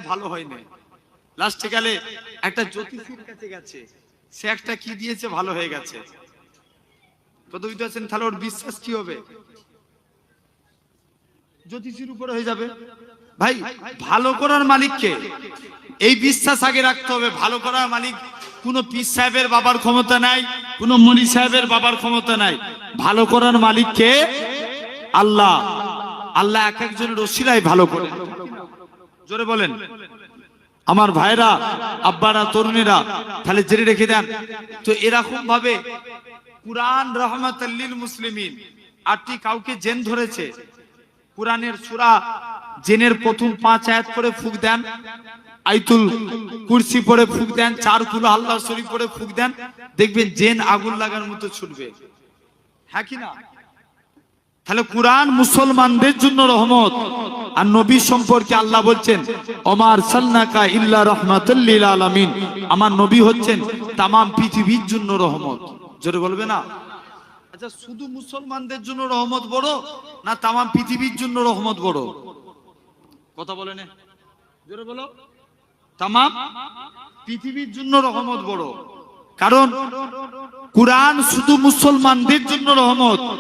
ভালো হয় না, লাস্টে গেলে একটা জ্যোতিষীর কাছে গেছে, সে একটা কি দিয়েছে, ভালো হয়ে গেছে। কত বুঝতে পারছেন? তাহলে ওর বিশ্বাস কি হবে? জ্যোতিষীর উপরে হয়ে যাবে। ভাই ভালো করার মালিককে, এই বিশ্বাস আগে রাখতে হবে। ভালো করার মালিক কোন পীর সাহেবের বাবার ক্ষমতা নাই, কোন মনি সাহেবের বাবার ক্ষমতা নাই। ভালো করার মালিককে আল্লাহ। আল্লাহ এক একজনের ওসিলায় ভালো করে। জোরে বলেন আমার ভাইরা, আব্বারা, তরুণীরা, তাহলে জেনে রেখে দেন। তো এরকম ভাবে কুরআন রহমাতুল লিল মুসলিমিন, আটটি কাউকে জেন ধরেছে, কুরআনের সূরা জেনের প্রথম 5 আয়াত পড়ে ফুঁক দেন, আয়াতুল কুরসি পড়ে ফুঁক দেন, 4 কুল আল্লাহ শরীফ পড়ে ফুঁক দেন, দেখবেন জেন আগুন লাগার মতো ছুটবে। হ্যাঁ কি না? তাহলে কুরআন মুসলমানদের জন্য রহমত। আর নবী সম্পর্কে আল্লাহ বলছেন, ওমার সাল্লাকা ইল্লা রাহমাতাল লিল আলামিন, আমার নবী হচ্ছেন তামাম পৃথিবীর জন্য রহমত। জোরে বলবে না? আচ্ছা, শুধু মুসলমানদের জন্য রহমত বড় না তামাম পৃথিবীর জন্য রহমত বড়? কথা বলে না, জোরে বলো। তামাম পৃথিবীর জন্য রহমত বড়, কারণ কুরআন শুধু মুসলমানদের জন্য রহমত।